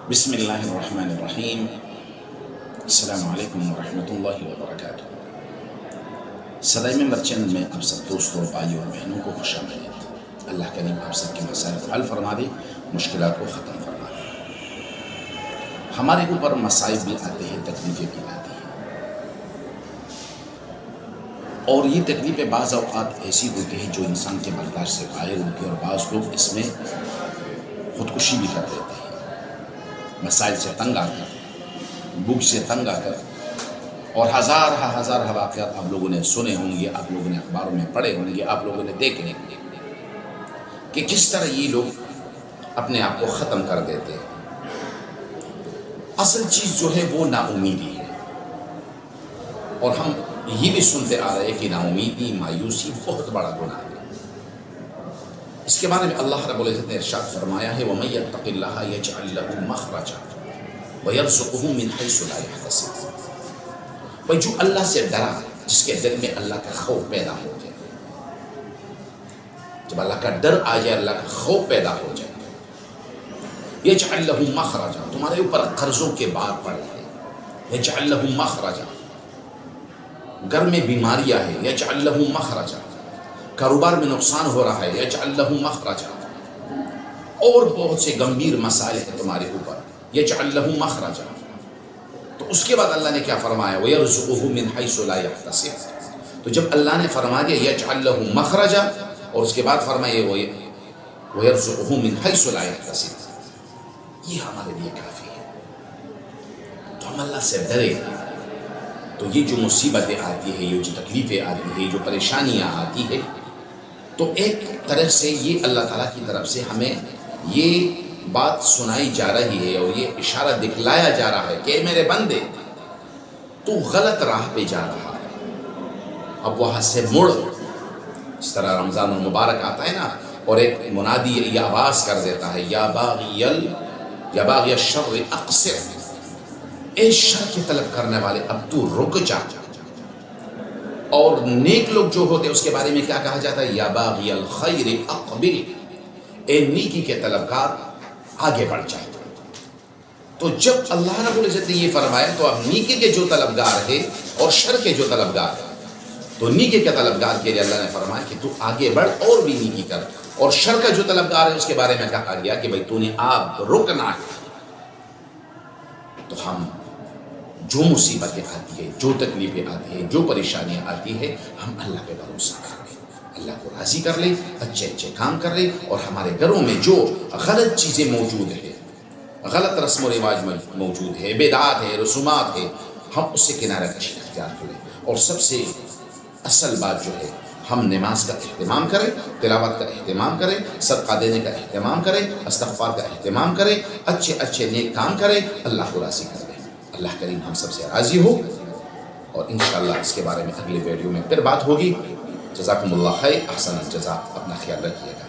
بسم اللہ الرحمن الرحیم۔ السلام علیکم ورحمۃ اللہ وبرکاتہ۔ صدائے ممبر چینل میں آپ سب دوستوں، بھائیوں اور بہنوں کو خوش آمدید۔ اللہ کریم آپ سب کے مسائل کو حل فرما دے، مشکلات کو ختم فرما دے۔ ہمارے اوپر مصائب بھی آتے ہیں، تکلیفیں بھی آتی ہیں، اور یہ تکلیفیں بعض اوقات ایسی ہوتی ہیں جو انسان کے برداشت سے باہر ہوتی ہے، اور بعض لوگ اس میں خودکشی بھی کر دیتے ہیں۔ مسائل سے تنگ آ کر، بھوک سے تنگ آ کر، اور ہزار واقعات آپ لوگوں نے سنے ہوں گے، آپ لوگوں نے اخباروں میں پڑھے ہوں گے، آپ لوگوں نے دیکھے ہوں گے کہ کس طرح یہ لوگ اپنے آپ کو ختم کر دیتے ہیں۔ اصل چیز جو ہے وہ نا امیدی ہے، اور ہم یہ بھی سنتے آ رہے ہیں کہ نا امیدی، مایوسی بہت بڑا گناہ ہے۔ اس کے بارے میں اللہ رب العزت نے ارشاد فرمایا ہے، وَمَن يَتَّقِ اللَّهَ يَجْعَل لَّهُ مَخْرَجًا وَيَرْزُقْهُ مِنْ حَيْثُ لَا يَحْتَسِبُ۔ بھائی جو اللہ سے ڈرا، جس کے دل میں اللہ کا خوف پیدا ہو جائے، جب اللہ کا ڈر آ جائے، اللہ کا خوف پیدا ہو جائے، يَجْعَل لَّهُ مَخْرَجًا، تمہارے اوپر قرضوں کے بار پڑے ہیں، يَجْعَل لَّهُ مَخْرَجًا، گھر میں بیماریاں ہیں، يَجْعَل لَّهُ مَخْرَجًا، کاروبار میں نقصان ہو رہا ہے، یجعل لہ مخرجا، اور بہت سے گمبھیر مسائل ہیں تمہارے اوپر، یجعل لہ مخرجا۔ تو اس کے بعد اللہ نے کیا فرمایا، وَيَرْزُقُهُ مِنْ حَيْثُ لَا يَحْتَسِبُ۔ تو جب اللہ نے فرما دیا یجعل لہ مخرجا، اور اس کے بعد فرمایا وَيَرْزُقُهُ مِنْ حَيْثُ لَا يَحْتَسِبُ، یہ ہمارے لیے کافی ہے۔ تو ہم اللہ سے ڈرے، تو یہ جو مصیبتیں آتی ہے، یہ جو تکلیفیں آتی ہے، جو پریشانیاں آتی ہے، تو ایک طرح سے یہ اللہ تعالیٰ کی طرف سے ہمیں یہ بات سنائی جا رہی ہے، اور یہ اشارہ دکھلایا جا رہا ہے کہ اے میرے بندے، تو غلط راہ پہ جا رہا ہے، اب وہاں سے مڑ۔ اس طرح رمضان المبارک آتا ہے نا، اور ایک منادی یہ آواز کر دیتا ہے، یا باغی الشر اقصر، اے شر کی طلب کرنے والے اب تو رک جا۔ اور نیک لوگ جو ہوتے ہیں اس کے بارے میں کیا کہا جاتا ہے، یا باغی الخیر اقبل، اے نیکی کے طلبگار آگے بڑھ جائے۔ تو جب اللہ رب العزت نے یہ فرمایا، تو اب نیکی کے جو طلبگار ہے اور شر کے جو طلبگار ہے، تو نیکی کے طلبگار کے لیے اللہ نے فرمایا کہ تو آگے بڑھ اور بھی نیکی کر، اور شر کا جو طلبگار ہے اس کے بارے میں کہا گیا کہ بھائی تو نے آپ رکنا ہے۔ تو ہم جو مصیبتیں آتی ہے، جو تکلیفیں آتی ہے، جو پریشانیاں آتی ہے، ہم اللہ پہ بھروسہ کر لیں، اللہ کو راضی کر لیں، اچھے کام کر لیں، اور ہمارے گھروں میں جو غلط چیزیں موجود ہیں، غلط رسم و رواج موجود ہے، بدعات ہے، رسومات ہے، ہم اس سے کنارہ کشی اختیار کریں۔ اور سب سے اصل بات جو ہے، ہم نماز کا اہتمام کریں، تلاوت کا اہتمام کریں، صدقہ دینے کا اہتمام کریں، استغفار کا اہتمام کریں، اچھے نیک کام کریں، اللہ کو راضی کریں۔ اللہ کریم ہم سب سے راضی ہو، اور انشاءاللہ اس کے بارے میں اگلے ویڈیو میں پھر بات ہوگی۔ جزاکم اللہ خیر، احسن الجزا، اپنا خیال رکھیے گا۔